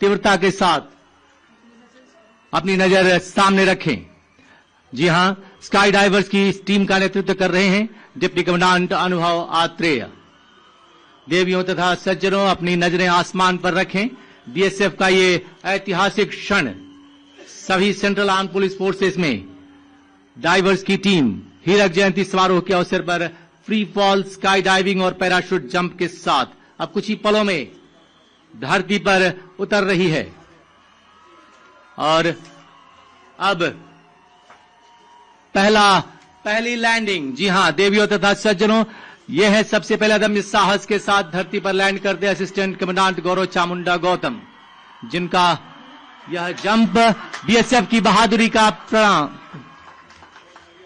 तीव्रता के साथ अपनी नजर सामने रखें। जी हां, स्काई डाइवर्स की इस टीम का नेतृत्व कर रहे हैं डिप्टी कमांडेंट अनुभव आत्रेय। देवियों तथा सज्जनों, अपनी नजरें आसमान पर रखें। बीएसएफ का ये ऐतिहासिक क्षण सभी सेंट्रल आर्म पुलिस फोर्सेस में डाइवर्स की टीम हीरक जयंती समारोह के अवसर पर फ्री फॉल, स्काई डाइविंग और पैराशूट जंप के साथ अब कुछ ही पलों में धरती पर उतर रही है। और अब पहली लैंडिंग। जी हां देवियों तथा सज्जनों, यह है सबसे पहला अदम्य साहस के साथ धरती पर लैंड करते असिस्टेंट कमांडेंट गौरव चामुंडा गौतम, जिनका यह जंप बीएसएफ की बहादुरी का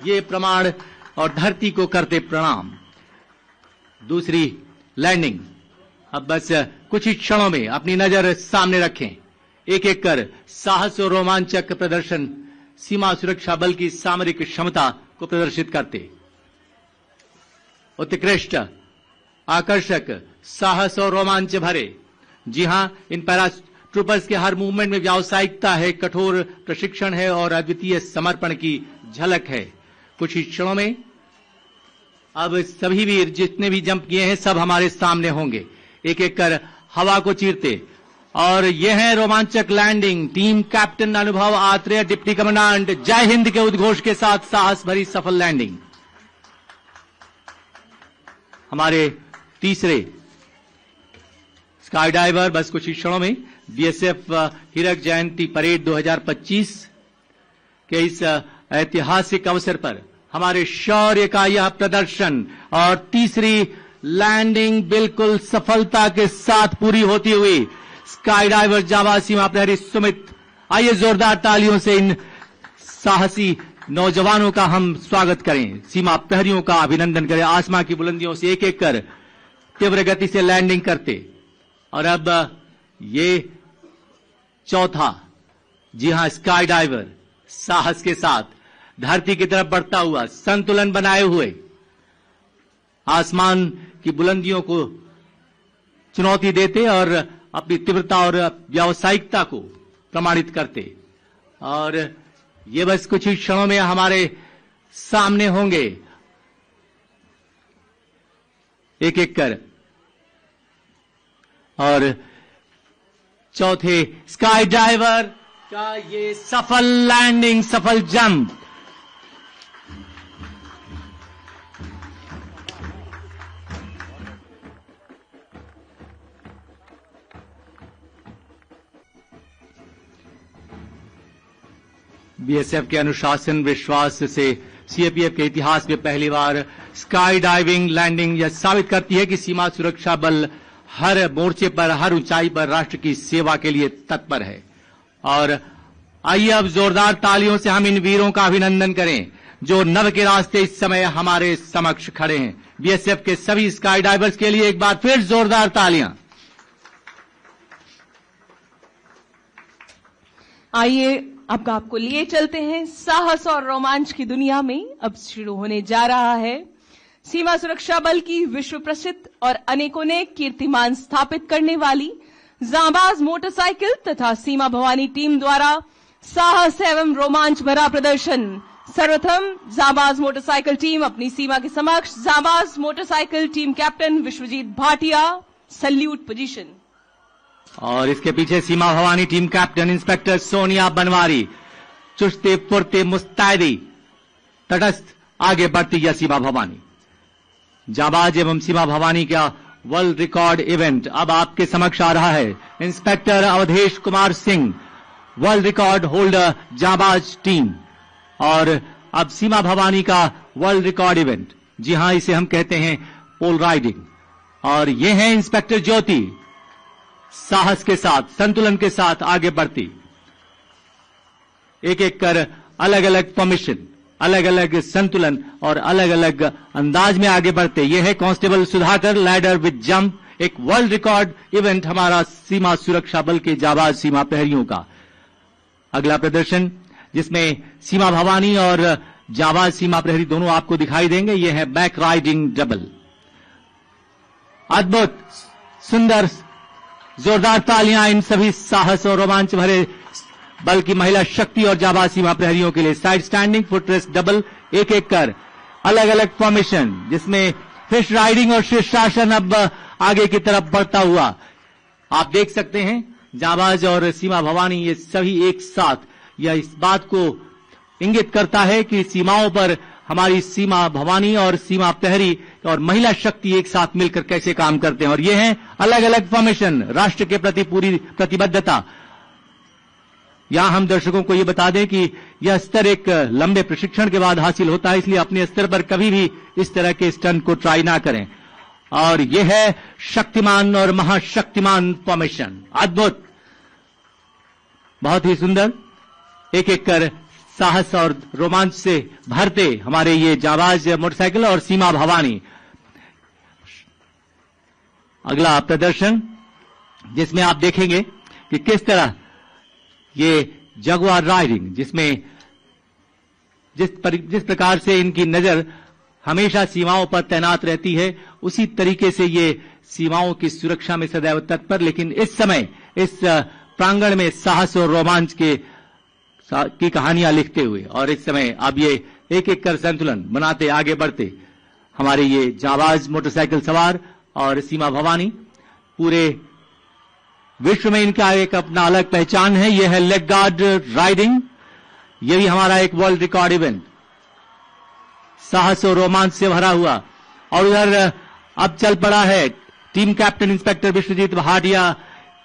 ये प्रमाण और धरती को करते प्रणाम। दूसरी लैंडिंग। अब बस कुछ ही क्षणों में अपनी नजर सामने रखें। एक एक कर साहस और रोमांचक प्रदर्शन सीमा सुरक्षा बल की सामरिक क्षमता को प्रदर्शित करते। उत्कृष्ट, आकर्षक, साहस और रोमांच भरे। जी हां, इन पैराट्रूपर्स के हर मूवमेंट में व्यावसायिकता है, कठोर प्रशिक्षण है और अद्वितीय समर्पण की झलक है। कुछ ही क्षणों में अब सभी वीर जितने भी जंप किए हैं सब हमारे सामने होंगे, एक एक कर हवा को चीरते। और यह है रोमांचक लैंडिंग। टीम कैप्टन अनुभव आत्रेय, डिप्टी कमांडेंट जय हिंद के उद्घोष के साथ साहस भरी सफल लैंडिंग। हमारे तीसरे स्काई डाइवर बस कुछ ही क्षणों में बीएसएफ हीरक जयंती परेड 2025 के इस ऐतिहासिक अवसर पर हमारे शौर्य का यह प्रदर्शन और तीसरी लैंडिंग बिल्कुल सफलता के साथ पूरी होती हुई स्काई डाइवर जाबाज सीमा प्रहरी सुमित, आइए जोरदार तालियों से इन साहसी नौजवानों का हम स्वागत करें, सीमा प्रहरियों का अभिनंदन करें। आसमां की बुलंदियों से एक एक कर तीव्र गति से लैंडिंग करते। और अब ये चौथा, जी हां, स्काई डाइवर साहस के साथ धरती की तरफ बढ़ता हुआ संतुलन बनाए हुए आसमान की बुलंदियों को चुनौती देते और अपनी तीव्रता और व्यावसायिकता को प्रमाणित करते। और ये बस कुछ ही क्षणों में हमारे सामने होंगे, एक एक कर। और चौथे स्काई डाइवर का ये सफल लैंडिंग, सफल जंप। बीएसएफ के अनुशासन विश्वास से सीएपीएफ के इतिहास में पहली बार स्काई डाइविंग लैंडिंग यह साबित करती है कि सीमा सुरक्षा बल हर मोर्चे पर, हर ऊंचाई पर राष्ट्र की सेवा के लिए तत्पर है। और आइए अब जोरदार तालियों से हम इन वीरों का अभिनंदन करें जो नव के रास्ते इस समय हमारे समक्ष खड़े हैं। बीएसएफ के सभी स्काई डाइवर्स के लिए एक बार फिर जोरदार तालियां। आइए अब आपको लिए चलते हैं साहस और रोमांच की दुनिया में। अब शुरू होने जा रहा है सीमा सुरक्षा बल की विश्व प्रसिद्ध और अनेकों ने कीर्तिमान स्थापित करने वाली जांबाज मोटरसाइकिल तथा सीमा भवानी टीम द्वारा साहस एवं रोमांच भरा प्रदर्शन। सर्वप्रथम जांबाज मोटरसाइकिल टीम अपनी सीमा के समक्ष जांबाज motorcycle team captain Vishwajeet Bhatia, salute position. और इसके पीछे Seema Bhavani team captain inspector Sonia Banwari, चुस्ते फुर्ते मुस्तैदी, तटस्थ आगे बढ़ती यह सीमा भवानी। जाबाज एवं सीमा भवानी का वर्ल्ड रिकॉर्ड इवेंट अब आपके समक्ष आ रहा है। Inspector Awadhesh Kumar Singh, world record holder जाबाज टीम। और अब सीमा भवानी का वर्ल्ड रिकॉर्ड इवेंट, जी हां, इसे हम कहते हैं पोल राइडिंग। और ये है इंस्पेक्टर ज्योति, साहस के साथ, संतुलन के साथ आगे बढ़ती, एक एक कर अलग अलग फॉर्मेशन, अलग अलग संतुलन और अलग अलग अंदाज में आगे बढ़ते। यह है constable Sudhakar ladder with jump, एक वर्ल्ड रिकॉर्ड इवेंट हमारा सीमा सुरक्षा बल के जाबाज सीमा प्रहरियों का। अगला प्रदर्शन जिसमें सीमा भवानी और जाबाज सीमा प्रहरी दोनों आपको दिखाई देंगे, यह है बैक राइडिंग डबल। अद्भुत, सुंदर जोरदार तालियां इन सभी साहस और रोमांच भरे बल की महिला शक्ति और जाबाज सीमा प्रहरियों के लिए। Side standing, foot rest double, एक एक कर अलग अलग फॉर्मेशन, जिसमें फिश राइडिंग और शीर्षासन अब आगे की तरफ बढ़ता हुआ आप देख सकते हैं। जाबाज और सीमा भवानी ये सभी एक साथ, यह इस बात को इंगित करता है कि सीमाओं पर हमारी सीमा भवानी और सीमा प्रहरी और महिला शक्ति एक साथ मिलकर कैसे काम करते हैं। और ये हैं अलग अलग फॉर्मेशन, राष्ट्र के प्रति पूरी प्रतिबद्धता। यहां हम दर्शकों को यह बता दें कि यह स्तर एक लंबे प्रशिक्षण के बाद हासिल होता है, इसलिए अपने स्तर पर कभी भी इस तरह के स्टंट को ट्राई ना करें। और यह है शक्तिमान और महाशक्तिमान फॉर्मेशन। अद्भुत, बहुत ही सुंदर, एक एक कर साहस और रोमांच से भरते हमारे ये जाबाज मोटरसाइकिल और सीमा भवानी। अगला प्रदर्शन जिसमें आप देखेंगे कि किस तरह ये जगुआर राइडिंग, जिसमें जिस प्रकार से इनकी नजर हमेशा सीमाओं पर तैनात रहती है, उसी तरीके से ये सीमाओं की सुरक्षा में सदैव तत्पर, लेकिन इस समय इस प्रांगण में साहस और रोमांच की कहानियां लिखते हुए, और इस समय अब ये एक एक कर संतुलन बनाते आगे बढ़ते हमारे ये जाबाज मोटरसाइकिल सवार और सीमा भवानी। पूरे विश्व में इनका एक अपना अलग पहचान है। यह है लेग गार्ड राइडिंग, यह भी हमारा एक वर्ल्ड रिकॉर्ड इवेंट, साहस और रोमांच से भरा हुआ। और उधर अब चल पड़ा है team captain inspector Vishwajit Bhatia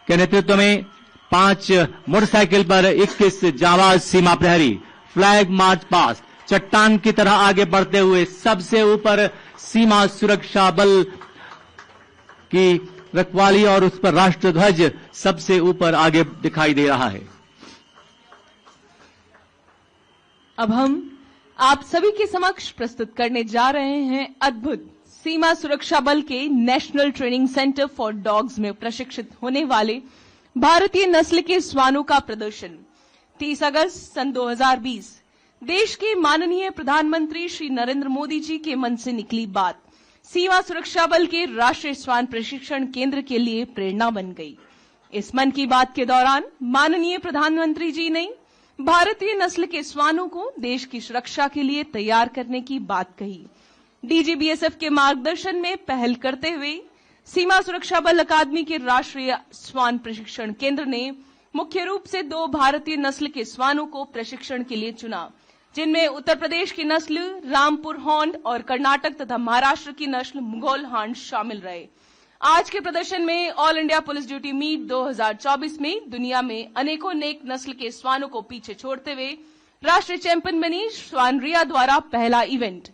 के नेतृत्व में 5 मोटरसाइकिल पर 21 जाबाज सीमा प्रहरी फ्लैग मार्च पास चट्टान की तरह आगे बढ़ते हुए सबसे ऊपर सीमा सुरक्षा बल की रखवाली और उस पर राष्ट्रध्वज सबसे ऊपर आगे दिखाई दे रहा है। अब हम आप सभी के समक्ष प्रस्तुत करने जा रहे हैं अद्भुत सीमा सुरक्षा बल के national training centre for dogs में प्रशिक्षित होने वाले भारतीय नस्ल के श्वानों का प्रदर्शन। 30 अगस्त सन 2020 देश के माननीय प्रधानमंत्री श्री नरेंद्र मोदी जी के मन से निकली बात सीमा सुरक्षा बल के राष्ट्रीय श्वान प्रशिक्षण केंद्र के लिए प्रेरणा बन गई। इस मन की बात के दौरान माननीय प्रधानमंत्री जी ने भारतीय नस्ल के श्वानों को देश की सुरक्षा के लिए तैयार करने की बात कही। डीजीबीएसएफ के मार्गदर्शन में पहल करते हुए सीमा सुरक्षा बल अकादमी के राष्ट्रीय श्वान प्रशिक्षण केंद्र ने मुख्य रूप से 2 भारतीय नस्ल के श्वानों को प्रशिक्षण के लिए चुना, जिनमें उत्तर प्रदेश की नस्ल रामपुर हाउंड और कर्नाटक तथा महाराष्ट्र की नस्ल मुघल हाउंड शामिल रहे। आज के प्रदर्शन में all India police duty meet 2024 में दुनिया में अनेकों नेक नस्ल के श्वानों को पीछे छोड़ते हुए राष्ट्रीय चैंपियन बनी श्वान रिया द्वारा पहला इवेंट।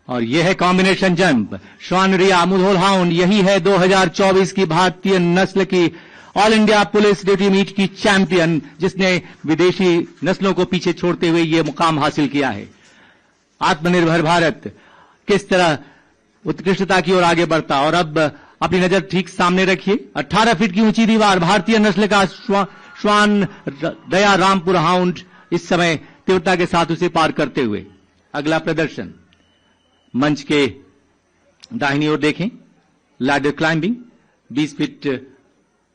और यह है कॉम्बिनेशन जंप श्वान रिया मुधोल हाउंड। यही है 2024 की भारतीय नस्ल की all India police duty meet की चैंपियन, जिसने विदेशी नस्लों को पीछे छोड़ते हुए यह मुकाम हासिल किया है। आत्मनिर्भर भारत किस तरह उत्कृष्टता की ओर आगे बढ़ता। और अब अपनी नजर ठीक सामने रखिए, 18 फीट की ऊंची दीवार, भारतीय नस्ल का श्वान दया रामपुर हाउंड इस समय तीव्रता के साथ उसे पार करते हुए। अगला प्रदर्शन मंच के दाहिनी ओर देखें, ladder climbing 20 feet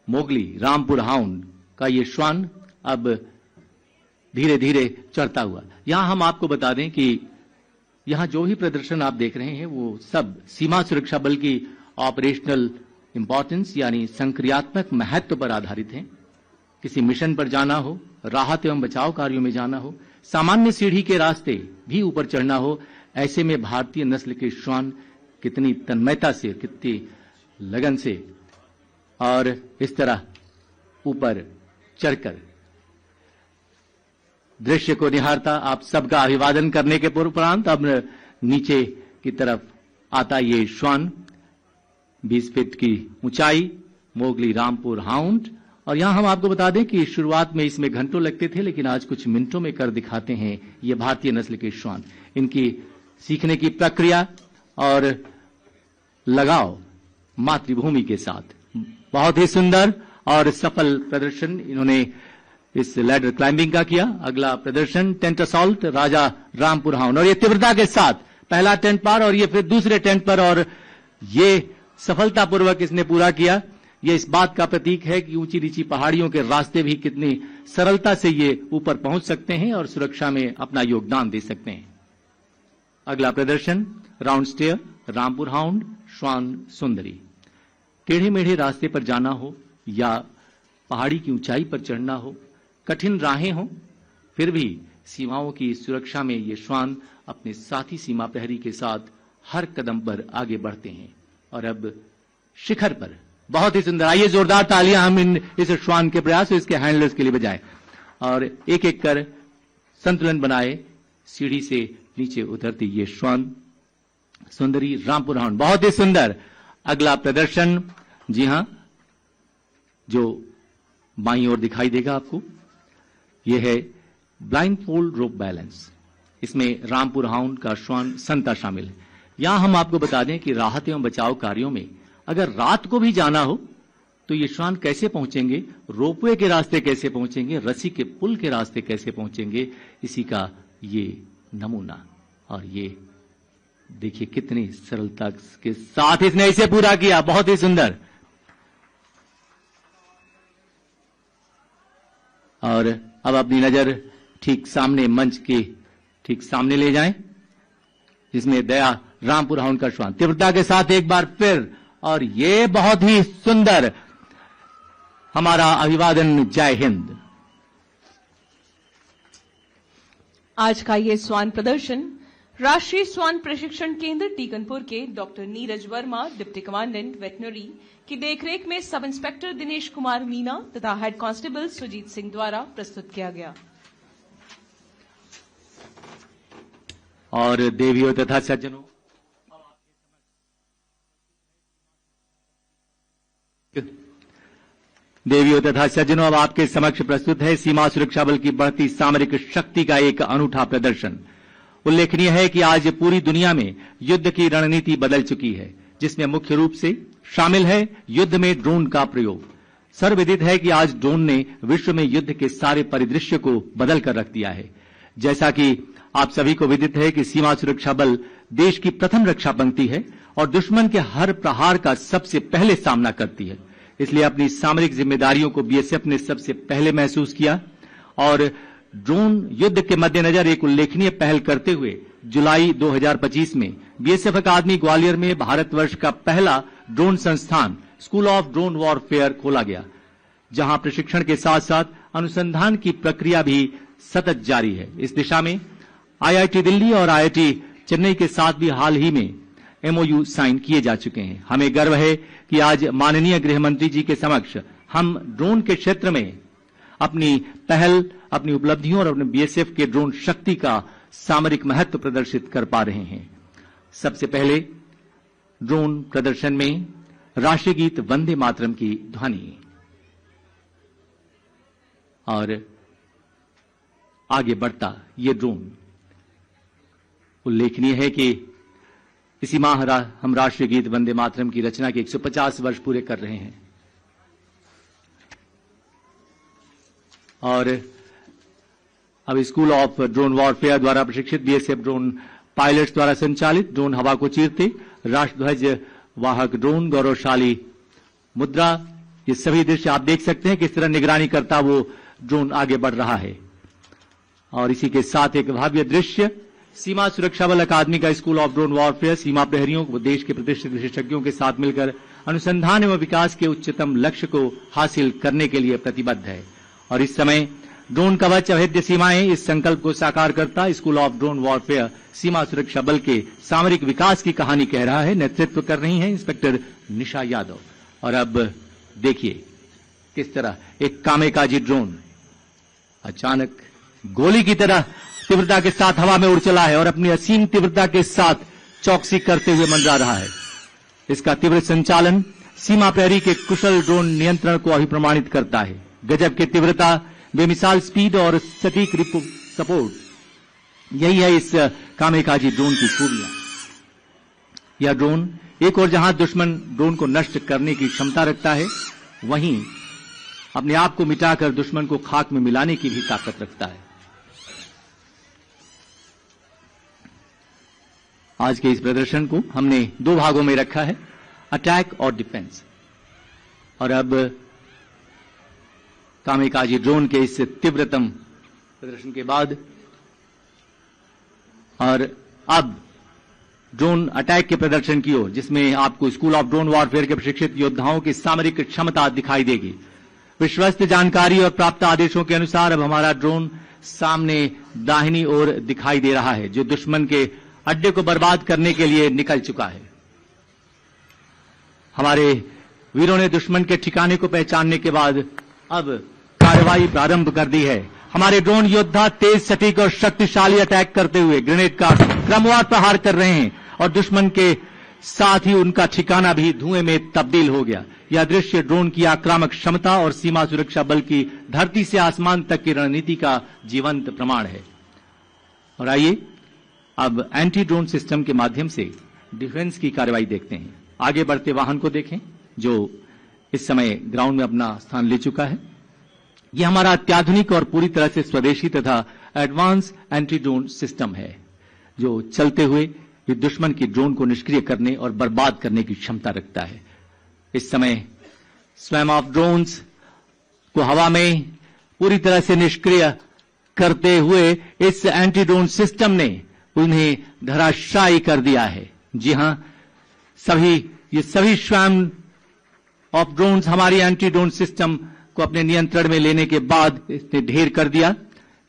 Mowgli Rampur hound का ये श्वान अब धीरे धीरे चढ़ता हुआ। यहां हम आपको बता दें कि यहां जो भी प्रदर्शन आप देख रहे हैं वो सब सीमा सुरक्षा बल की ऑपरेशनल इंपॉर्टेंस यानी संक्रियात्मक महत्व पर आधारित हैं। किसी मिशन पर जाना हो, राहत एवं बचाव कार्यों में जाना हो, सामान्य सीढ़ी के रास्ते भी ऊपर चढ़ना हो, ऐसे में भारतीय नस्ल के श्वान कितनी तन्मयता से, कितनी लगन से और इस तरह ऊपर चढ़कर दृश्य को निहारता आप सबका अभिवादन करने के उपरांत अब नीचे की तरफ आता ये श्वान 20 फीट की ऊंचाई मोगली रामपुर हाउंड। और यहां हम आपको बता दें कि शुरुआत में इसमें घंटों लगते थे, लेकिन आज कुछ मिनटों में कर दिखाते हैं ये भारतीय नस्ल के श्वान। इनकी सीखने की प्रक्रिया और लगाव मातृभूमि के साथ बहुत ही सुंदर और सफल प्रदर्शन इन्होंने इस लैडर क्लाइंबिंग का किया। अगला प्रदर्शन टेंट असॉल्ट राजा रामपुर हाउंड, और ये तीव्रता के साथ पहला टेंट पर और ये फिर दूसरे टेंट पर, और ये सफलतापूर्वक इसने पूरा किया। यह इस बात का प्रतीक है कि ऊंची नीची पहाड़ियों के रास्ते भी कितनी सरलता से ये ऊपर पहुंच सकते हैं और सुरक्षा में अपना योगदान दे सकते हैं। अगला प्रदर्शन राउंड स्टेयर, रामपुर हाउंड, श्वान सुंदरी। टेढ़े मेढ़े रास्ते पर जाना हो या पहाड़ी की ऊंचाई पर चढ़ना हो, कठिन राहें हो, फिर भी सीमाओं की सुरक्षा में ये श्वान अपने साथी सीमा प्रहरी के साथ हर कदम पर आगे बढ़ते हैं। और अब शिखर पर बहुत ही सुंदर, आइए जोरदार तालियां हम इस श्वान के प्रयास और इसके हैंडलर्स के लिए बजाएं और एक एक कर संतुलन बनाए सीढ़ी से नीचे उतरती ये श्वान सुंदरी रामपुर हाउंड, बहुत ही सुंदर। अगला प्रदर्शन, जी हां, जो बाईं ओर दिखाई देगा आपको, यह है ब्लाइंड फोल्ड रोप बैलेंस। इसमें रामपुर हाउंड का श्वान संता शामिल है। यहां हम आपको बता दें कि राहत एवं बचाव कार्यों में अगर रात को भी जाना हो तो ये श्वान कैसे पहुंचेंगे, रोपवे के रास्ते कैसे पहुंचेंगे, रस्सी के पुल के रास्ते कैसे पहुंचेंगे, इसी का ये नमूना। और ये देखिए कितनी सरलता के साथ इसने इसे पूरा किया, बहुत ही सुंदर। और अब अपनी नजर ठीक सामने, मंच के ठीक सामने ले जाएं, जिसमें दया रामपुर हाउंड का श्वान तीव्रता के साथ एक बार फिर, और ये बहुत ही सुंदर। हमारा अभिवादन, जय हिंद। आज का ये स्वान प्रदर्शन राष्ट्रीय स्वान प्रशिक्षण केंद्र टीकनपुर के doctor Neeraj Verma, deputy commandant veterinary की देखरेख में सब इंस्पेक्टर दिनेश कुमार मीना तथा हेड कांस्टेबल सुजीत सिंह द्वारा प्रस्तुत किया गया। और देवियों तथा सज्जनों, अब आपके समक्ष प्रस्तुत है सीमा सुरक्षा बल की बढ़ती सामरिक शक्ति का एक अनूठा प्रदर्शन। उल्लेखनीय है कि आज पूरी दुनिया में युद्ध की रणनीति बदल चुकी है, जिसमें मुख्य रूप से शामिल है युद्ध में ड्रोन का प्रयोग। सर्वविदित है कि आज ड्रोन ने विश्व में युद्ध के सारे परिदृश्य को बदल कर रख दिया है। जैसा कि आप सभी को विदित है कि सीमा सुरक्षा बल देश की प्रथम रक्षा पंक्ति है और दुश्मन के हर प्रहार का सबसे पहले सामना करती है। इसलिए अपनी सामरिक जिम्मेदारियों को बीएसएफ ने सबसे पहले महसूस किया और ड्रोन युद्ध के मद्देनजर एक उल्लेखनीय पहल करते हुए जुलाई 2025 में बीएसएफ अकादमी ग्वालियर में भारतवर्ष का पहला ड्रोन संस्थान स्कूल ऑफ ड्रोन वॉरफेयर खोला गया, जहां प्रशिक्षण के साथ साथ अनुसंधान की प्रक्रिया भी सतत जारी है। इस दिशा में आईआईटी दिल्ली और आईआईटी चेन्नई के साथ भी हाल ही में एमओयू साइन किए जा चुके हैं। हमें गर्व है कि आज माननीय गृह मंत्री जी के समक्ष हम ड्रोन के क्षेत्र में अपनी पहल, अपनी उपलब्धियों और अपने बीएसएफ के ड्रोन शक्ति का सामरिक महत्व प्रदर्शित कर पा रहे हैं। सबसे पहले ड्रोन प्रदर्शन में राष्ट्रीय गीत वंदे मातरम की ध्वनि, और आगे बढ़ता ये ड्रोन। उल्लेखनीय है कि इसी माह हम राष्ट्रीय गीत वंदे मातरम की रचना के 150 वर्ष पूरे कर रहे हैं। और अब स्कूल ऑफ ड्रोन वॉरफेयर द्वारा प्रशिक्षित बीएसएफ ड्रोन पायलट्स द्वारा संचालित ड्रोन हवा को चीरते, राष्ट्रध्वज वाहक ड्रोन, गौरवशाली मुद्रा, ये सभी दृश्य आप देख सकते हैं किस तरह निगरानी करता वो ड्रोन आगे बढ़ रहा है। और इसी के साथ एक भव्य दृश्य, सीमा सुरक्षा बल अकादमी का स्कूल ऑफ ड्रोन वॉरफेयर सीमा प्रहरियों को देश के प्रतिष्ठित विशेषज्ञों के साथ मिलकर अनुसंधान एवं विकास के उच्चतम लक्ष्य को हासिल करने के लिए प्रतिबद्ध है। और इस समय ड्रोन कवच अभेद्य सीमाएं इस संकल्प को साकार करता स्कूल ऑफ ड्रोन वॉरफेयर सीमा सुरक्षा बल के सामरिक विकास की कहानी कह रहा है। नेतृत्व कर रही हैं इंस्पेक्टर निशा यादव। और अब देखिए किस तरह एक कामेकाजी ड्रोन अचानक गोली की तरह तीव्रता के साथ हवा में उड़ चला है और अपनी असीम तीव्रता के साथ चौकसी करते हुए मंडरा रहा है। इसका तीव्र संचालन सीमा प्रहरी के कुशल ड्रोन नियंत्रण को अभिप्रमाणित करता है। गजब की तीव्रता, बेमिसाल स्पीड और सटीक सपोर्ट, यही है इस कामेकाजी ड्रोन की खूबियां। यह ड्रोन एक और जहां दुश्मन ड्रोन को नष्ट करने की क्षमता रखता है, वहीं अपने आप को मिटाकर दुश्मन को खाक में मिलाने की भी ताकत रखता है। आज के इस प्रदर्शन को हमने दो भागों में रखा है, अटैक और डिफेंस। और अब कामिकाजी ड्रोन के इस तीव्रतम प्रदर्शन के बाद और अब ड्रोन अटैक के प्रदर्शन की ओर, जिसमें आपको स्कूल ऑफ ड्रोन वॉरफेयर के प्रशिक्षित योद्धाओं की सामरिक क्षमता दिखाई देगी। विश्वस्त जानकारी और प्राप्त आदेशों के अनुसार अब हमारा ड्रोन सामने दाहिनी ओर दिखाई दे रहा है, जो दुश्मन के अड्डे को बर्बाद करने के लिए निकल चुका है। हमारे वीरों ने दुश्मन के ठिकाने को पहचानने के बाद अब कार्रवाई प्रारंभ कर दी है। हमारे ड्रोन योद्धा तेज, सटीक और शक्तिशाली अटैक करते हुए ग्रेनेड का क्रमवार प्रहार कर रहे हैं और दुश्मन के साथ ही उनका ठिकाना भी धुएं में तब्दील हो गया। यह दृश्य ड्रोन की आक्रामक क्षमता और सीमा सुरक्षा बल की धरती से आसमान तक की रणनीति का जीवंत प्रमाण है। और आइए अब एंटी ड्रोन सिस्टम के माध्यम से डिफेंस की कार्रवाई देखते हैं। आगे बढ़ते वाहन को देखें, जो इस समय ग्राउंड में अपना स्थान ले चुका है। यह हमारा अत्याधुनिक और पूरी तरह से स्वदेशी तथा एडवांस एंटी ड्रोन सिस्टम है, जो चलते हुए ये दुश्मन की ड्रोन को निष्क्रिय करने और बर्बाद करने की क्षमता रखता है। इस समय स्वयं ऑफ ड्रोन्स को हवा में पूरी तरह से निष्क्रिय करते हुए इस एंटी ड्रोन सिस्टम ने उन्हें धराशायी कर दिया है। जी हां, ये सभी स्वयं ऑफ ड्रोन्स हमारी एंटी ड्रोन सिस्टम को अपने नियंत्रण में लेने के बाद इसने ढेर कर दिया।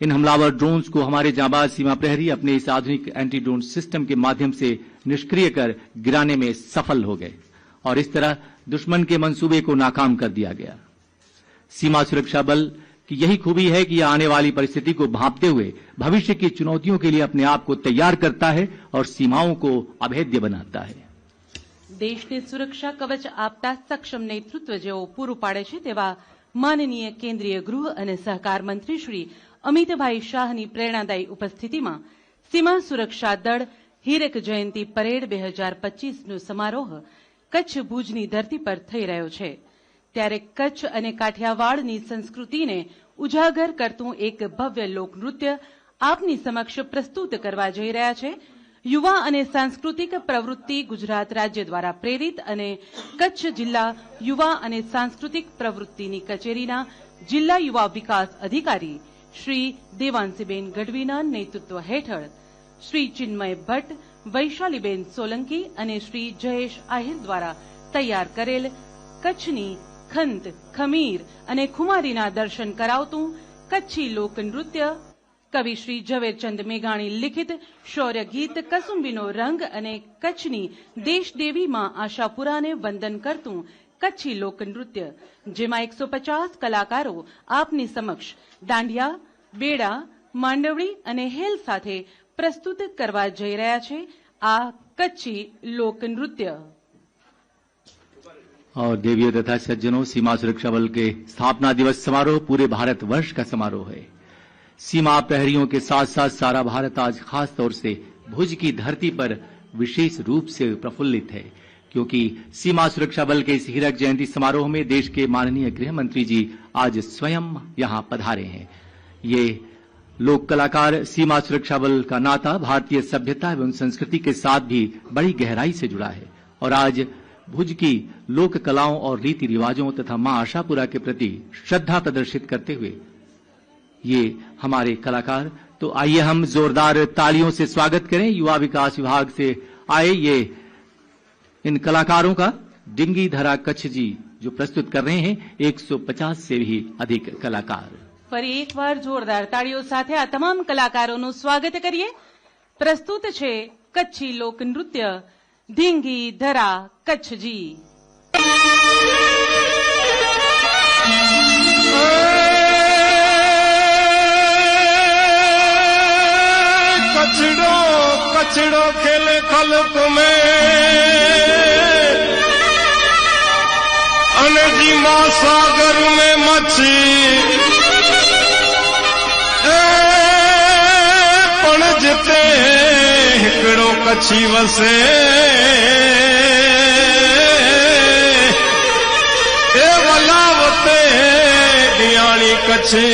इन हमलावर ड्रोन्स को हमारे जांबाज सीमा प्रहरी अपने इस आधुनिक एंटी ड्रोन सिस्टम के माध्यम से निष्क्रिय कर गिराने में सफल हो गए और इस तरह दुश्मन के मंसूबे को नाकाम कर दिया गया। सीमा सुरक्षा बल की यही खूबी है कि यह आने वाली परिस्थिति को भांपते हुए भविष्य की चुनौतियों के लिए अपने आप को तैयार करता है और सीमाओं को अभेद्य बनाता है। દેશને સુરક્ષા કવચ આપતા સક્ષમ નેતૃત્વ જેઓ પૂરું પાડે છે તેવા માનનીય કેન્દ્રીય ગૃહ અને સહકાર મંત્રી શ્રી અમિતભાઈ શાહની પ્રેરણાદાયી ઉપસ્થિતિમાં સીમા સુરક્ષા દળ હીરક જયંતિ પરેડ 2025નો સમારોહ કચ્છ ભુજની ધરતી પર થઈ રહ્યો છે। ત્યારે કચ્છ અને કાઠિયાવાડની સંસ્કૃતિને ઉજાગર કરતું એક ભવ્ય લોકનૃત્ય આપની સમક્ષ પ્રસ્તુત કરવા જઈ રહ્યા છે। युवा અને સાંસ્કૃતિક પ્રવૃત્તિ ગુજરાત રાજ્ય દ્વારા પ્રેરિત અને કચ્છ જિલ્લા યુવા અને સાંસ્કૃતિક પ્રવૃત્તિની કચેરીના જિલ્લા યુવા વિકાસ અધિકારી શ્રી દેવાંશીબેન ગઢવીના નેતૃત્વ હેઠળ શ્રી ચિન્મય ભટ્ટ, વૈશાલીબેન સોલંકી અને શ્રી જયેશ આહિર દ્વારા તૈયાર કરેલ કચ્છની ખંત, ખમીર અને ખુમારીના દર્શન કરાવતું કચ્છી લોકનૃત્ય કવિ શ્રી ઝવેરચંદ મેઘાણી લિખિત શૌર્ય ગીત કસુંબીનો રંગ અને કચ્છની દેશદેવી માં આશાપુરાને વંદન કરતું કચ્છી લોકનૃત્ય, જેમાં 150 કલાકારો આપની સમક્ષ દાંડિયા, બેડા, માંડવડી અને હેલ સાથે પ્રસ્તુત કરવા જઈ રહ્યા છે આ કચ્છી લોકનૃત્ય। और देवियों तथा सज्जनों, सीमा सुरक्षा बल के स्थापना दिवस समारोह पूरे भारत वर्ष का समारोह है। सीमा प्रहरियों के साथ साथ सारा भारत आज खास तौर से भुज की धरती पर विशेष रूप से प्रफुल्लित है, क्योंकि सीमा सुरक्षा बल के इस हीरक जयंती समारोह में देश के माननीय गृह मंत्री जी आज स्वयं यहां पधारे हैं। ये लोक कलाकार सीमा सुरक्षा बल का नाता भारतीय सभ्यता एवं संस्कृति के साथ भी बड़ी गहराई से जुड़ा है और आज भुज की लोक कलाओं और रीति रिवाजों तथा मां आशापुरा के प्रति श्रद्धा प्रदर्शित करते हुए ये हमारे कलाकार, तो आइए हम जोरदार तालियों से स्वागत करें युवा विकास विभाग से आए ये इन कलाकारों का। डिंगी धरा कच्छ जी जो प्रस्तुत कर रहे हैं 150 से भी अधिक कलाकार। ફરી એકવાર જોરદાર તાળીઓ સાથે આ તમામ કલાકારોનું સ્વાગત કરીએ। પ્રસ્તુત છે કચ્છી લોકનૃત્ય ઢીંગી ધરા કચ્છજી। कचड़ो कचड़ो खेले खलक में अनजी मां सागर में मच्छी पण जिते हिकड़ो कच्छी वसे ए वलावते दियाणी कच्छी।